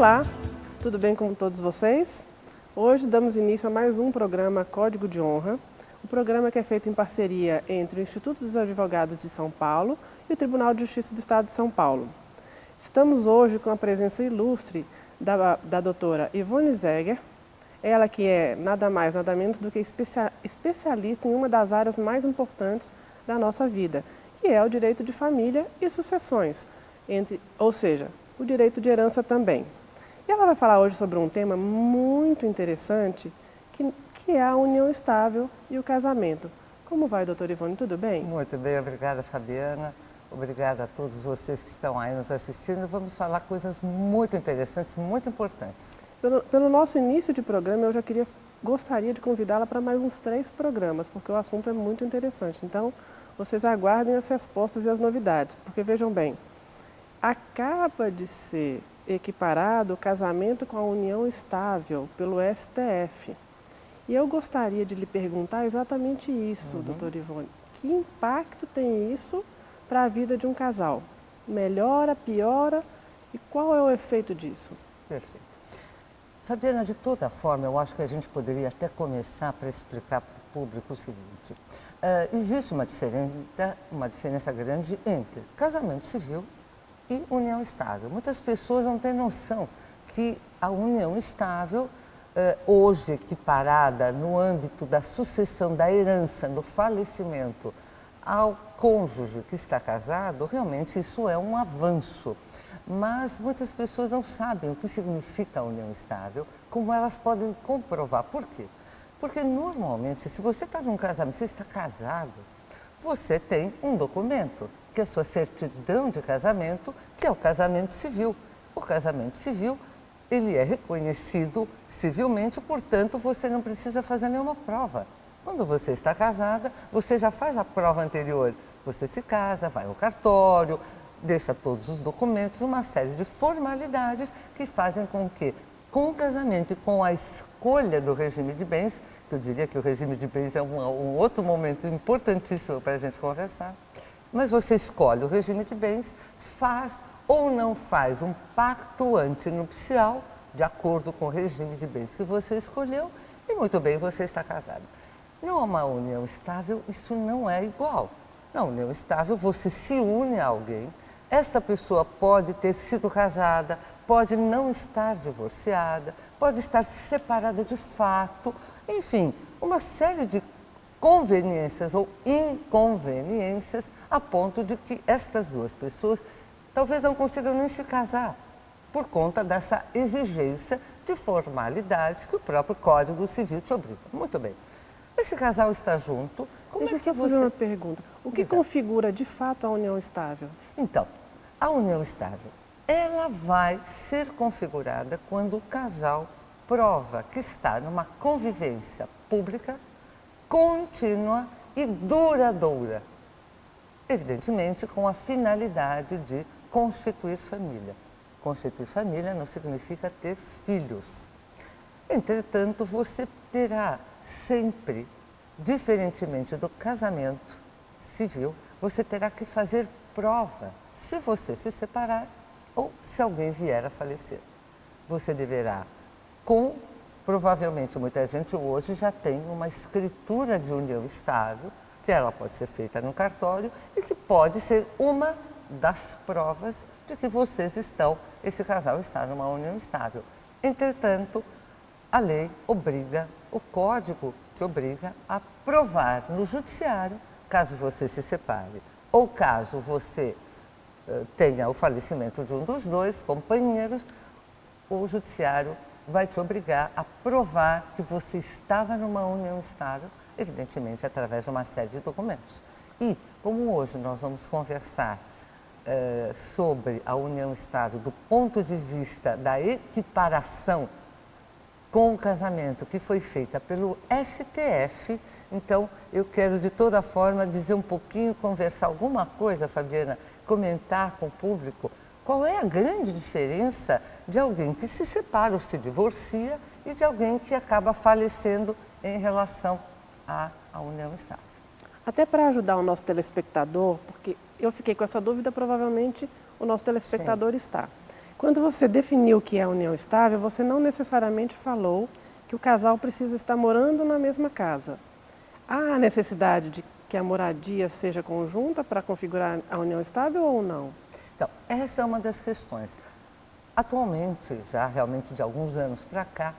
Olá, tudo bem com todos vocês? Hoje damos início a mais um programa Código de Honra, um programa que é feito em parceria entre o Instituto dos Advogados de São Paulo e o Tribunal de Justiça do Estado de São Paulo. Estamos hoje com a presença ilustre da doutora Ivone Zeger, ela que é nada mais, nada menos do que especialista em uma das áreas mais importantes da nossa vida, que é o direito de família e sucessões, ou seja, o direito de herança também. E ela vai falar hoje sobre um tema muito interessante, que é a união estável e o casamento. Como vai, doutora Ivone? Tudo bem? Muito bem, obrigada, Fabiana. Obrigada a todos vocês que estão aí nos assistindo. Vamos falar coisas muito interessantes, muito importantes. Pelo nosso início de programa, eu já gostaria de convidá-la para mais uns 3 programas, porque o assunto é muito interessante. Então, vocês aguardem as respostas e as novidades, porque vejam bem, acaba de ser equiparado o casamento com a união estável pelo STF. E eu gostaria de lhe perguntar exatamente isso, doutora Ivone. Que impacto tem isso para a vida de um casal? Melhora, piora? E qual é o efeito disso? Perfeito. Fabiana, de toda forma, eu acho que a gente poderia até começar para explicar para o público o seguinte. Existe uma diferença grande entre casamento civil e união estável. Muitas pessoas não têm noção que a união estável, hoje equiparada no âmbito da sucessão da herança, do falecimento, ao cônjuge que está casado, realmente isso é um avanço. Mas muitas pessoas não sabem o que significa a união estável, como elas podem comprovar. Por quê? Porque normalmente, se você está num casamento, você está casado, você tem um documento, que é a sua certidão de casamento, que é o casamento civil. O casamento civil, ele é reconhecido civilmente, portanto, você não precisa fazer nenhuma prova. Quando você está casada, você já faz a prova anterior. Você se casa, vai ao cartório, deixa todos os documentos, uma série de formalidades que fazem com que, com o casamento e com a escolha do regime de bens, que eu diria que o regime de bens é um outro momento importantíssimo para a gente conversar, mas você escolhe o regime de bens, faz ou não faz um pacto antinupcial, de acordo com o regime de bens que você escolheu, e muito bem, você está casado. Numa união estável, isso não é igual. Na união estável, você se une a alguém, esta pessoa pode ter sido casada, pode não estar divorciada, pode estar separada de fato, enfim, uma série de conveniências ou inconveniências a ponto de que estas duas pessoas talvez não consigam nem se casar por conta dessa exigência de formalidades que o próprio Código Civil te obriga. Muito bem. Esse casal está junto, como Deixa é que eu fazer uma pergunta. O que configura de fato a união estável? Então, a união estável, ela vai ser configurada quando o casal prova que está numa convivência pública, contínua e duradoura. Evidentemente, com a finalidade de constituir família. Constituir família não significa ter filhos. Entretanto, você terá sempre, diferentemente do casamento civil, você terá que fazer prova se você se separar ou se alguém vier a falecer. Você deverá, provavelmente muita gente hoje já tem uma escritura de união estável, que ela pode ser feita no cartório e que pode ser uma das provas de que esse casal está numa união estável. Entretanto, a lei obriga, o código te obriga a provar no judiciário, caso você se separe, ou caso você tenha o falecimento de um dos dois companheiros, o judiciário vai te obrigar a provar que você estava numa união estável, evidentemente através de uma série de documentos. E, como hoje nós vamos conversar sobre a união estável do ponto de vista da equiparação com o casamento que foi feita pelo STF, então eu quero de toda forma dizer um pouquinho, conversar alguma coisa, Fabiana, comentar com o público qual é a grande diferença de alguém que se separa ou se divorcia e de alguém que acaba falecendo em relação à união estável. Até para ajudar o nosso telespectador, porque eu fiquei com essa dúvida, provavelmente o nosso telespectador está. Quando você definiu o que é união estável, você não necessariamente falou que o casal precisa estar morando na mesma casa. Há a necessidade de que a moradia seja conjunta para configurar a união estável ou não? Então, essa é uma das questões. Atualmente, já realmente de alguns anos para cá,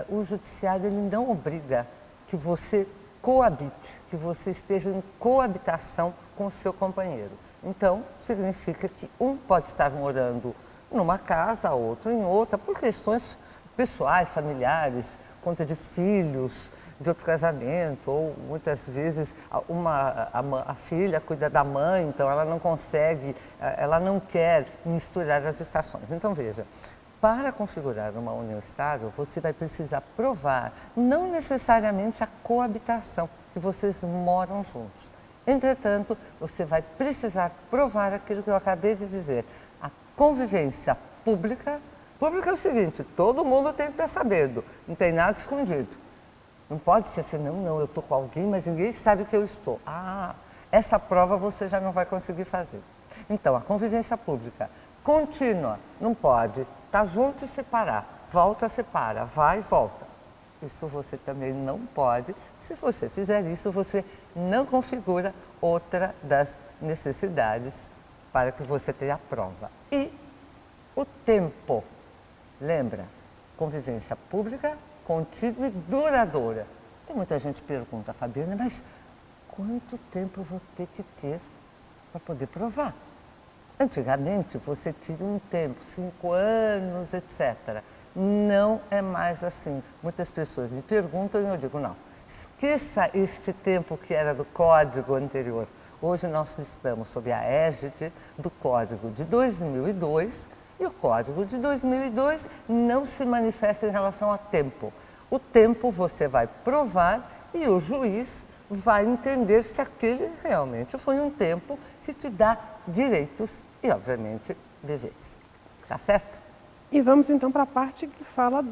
o judiciário ele não obriga que você coabite, que você esteja em coabitação com o seu companheiro. Então, significa que um pode estar morando numa casa, outro em outra, por questões pessoais, familiares, conta de filhos, de outro casamento, ou muitas vezes a filha cuida da mãe, então ela não consegue, ela não quer misturar as estações. Então veja, para configurar uma união estável, você vai precisar provar, não necessariamente a coabitação, que vocês moram juntos. Entretanto, você vai precisar provar aquilo que eu acabei de dizer, a convivência pública. Pública é o seguinte, todo mundo tem que estar sabendo, não tem nada escondido. Não pode ser assim, não, eu estou com alguém, mas ninguém sabe que eu estou. Essa prova você já não vai conseguir fazer. Então, a convivência pública contínua, não pode estar junto e separar, volta, separa, vai e volta. Isso você também não pode. Se você fizer isso, você não configura outra das necessidades para que você tenha a prova. E o tempo, lembra? Convivência pública, contínua e duradoura. E muita gente pergunta, Fabiana, mas quanto tempo eu vou ter que ter para poder provar? Antigamente você tinha um tempo, 5 anos, etc. Não é mais assim. Muitas pessoas me perguntam e eu digo, não, esqueça este tempo que era do código anterior. Hoje nós estamos sob a égide do código de 2002 e o código de 2002 não se manifesta em relação a tempo. O tempo você vai provar e o juiz vai entender se aquele realmente foi um tempo que te dá direitos e, obviamente, deveres. Tá certo? E vamos então para a parte que fala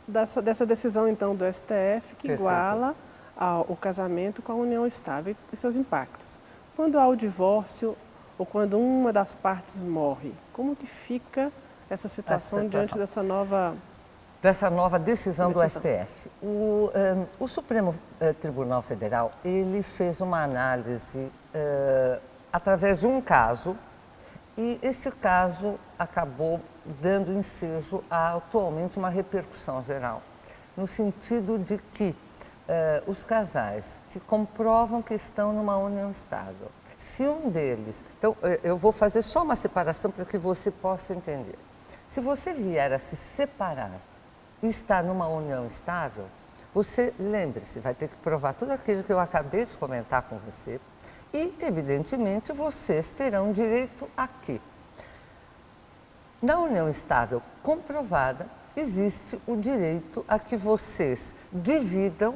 dessa decisão então do STF que Perfeito. iguala o casamento com a união estável e seus impactos. Quando há o divórcio ou quando uma das partes morre, como que fica essa situação diante dessa nova decisão do STF? O Supremo Tribunal Federal, ele fez uma análise através de um caso, e este caso acabou dando ensejo a atualmente uma repercussão geral, no sentido de que os casais que comprovam que estão numa união estável, se um deles... Então, eu vou fazer só uma separação para que você possa entender. Se você vier a se separar e está numa união estável, você, lembre-se, vai ter que provar tudo aquilo que eu acabei de comentar com você e, evidentemente, vocês terão direito a quê? Na união estável comprovada, existe o direito a que vocês dividam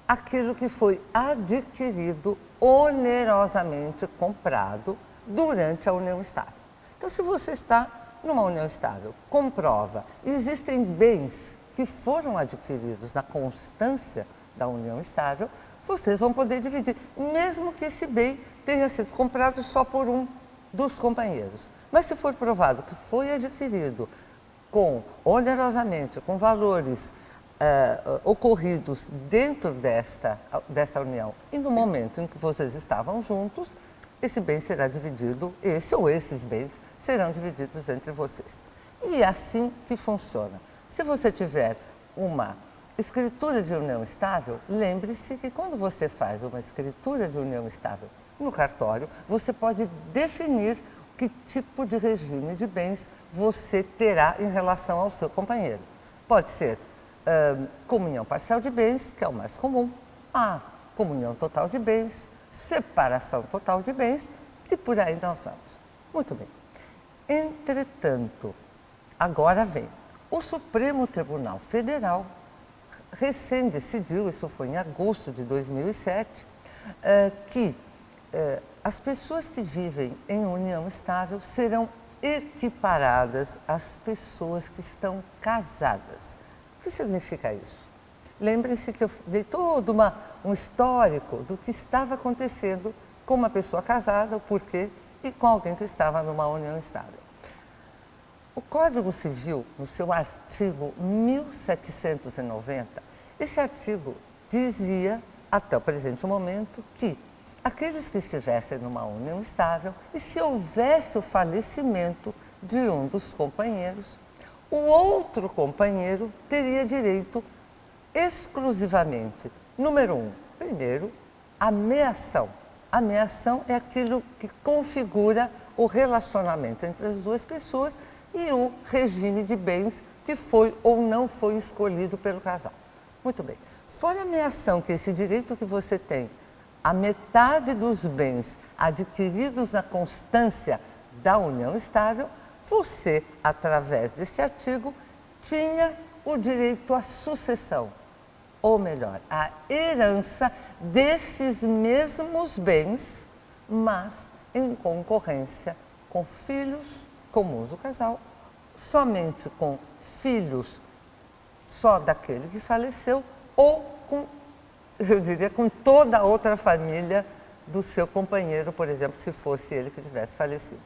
aquilo que foi adquirido, onerosamente comprado durante a união estável. Então, se você está numa união estável, comprova, existem bens que foram adquiridos na constância da união estável, vocês vão poder dividir, mesmo que esse bem tenha sido comprado só por um dos companheiros. Mas se for provado que foi adquirido onerosamente, com valores ocorridos dentro desta união e no momento em que vocês estavam juntos, esse bem será dividido, esse ou esses bens serão divididos entre vocês. E é assim que funciona. Se você tiver uma escritura de união estável, lembre-se que quando você faz uma escritura de união estável no cartório, você pode definir que tipo de regime de bens você terá em relação ao seu companheiro. Pode ser comunhão parcial de bens, que é o mais comum, a comunhão total de bens, separação total de bens e por aí nós vamos. Muito bem. Entretanto, agora vem o Supremo Tribunal Federal recém decidiu, isso foi em agosto de 2007, que as pessoas que vivem em união estável serão equiparadas às pessoas que estão casadas. O que significa isso? Lembre-se que eu dei todo um histórico do que estava acontecendo com uma pessoa casada, o porquê, e com alguém que estava numa união estável. O Código Civil, no seu artigo 1790, esse artigo dizia, até o presente momento, que aqueles que estivessem numa união estável e se houvesse o falecimento de um dos companheiros, o outro companheiro teria direito exclusivamente, número 1, primeiro, a meação. A meação é aquilo que configura o relacionamento entre as duas pessoas e o regime de bens que foi ou não foi escolhido pelo casal. Muito bem. Fora a meação, que é esse direito que você tem, a metade dos bens adquiridos na constância da união estável, você, através deste artigo, tinha o direito à sucessão, ou melhor, à herança desses mesmos bens, mas em concorrência com filhos comuns do casal, somente com filhos só daquele que faleceu ou com, eu diria, com toda a outra família do seu companheiro, por exemplo, se fosse ele que tivesse falecido.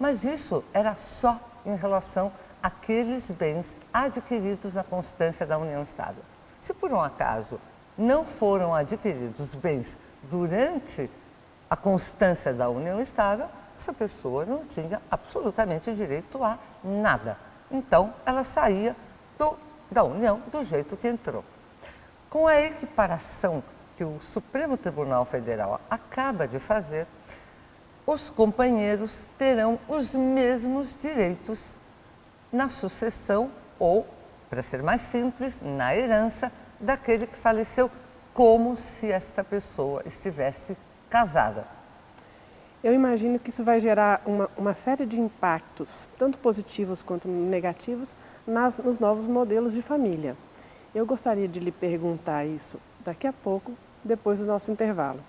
Mas isso era só em relação àqueles bens adquiridos na constância da união estável. Se por um acaso não foram adquiridos bens durante a constância da união estável, essa pessoa não tinha absolutamente direito a nada. Então, ela saía da união do jeito que entrou. Com a equiparação que o Supremo Tribunal Federal acaba de fazer, os companheiros terão os mesmos direitos na sucessão ou, para ser mais simples, na herança daquele que faleceu, como se esta pessoa estivesse casada. Eu imagino que isso vai gerar uma série de impactos, tanto positivos quanto negativos, nos novos modelos de família. Eu gostaria de lhe perguntar isso daqui a pouco, depois do nosso intervalo.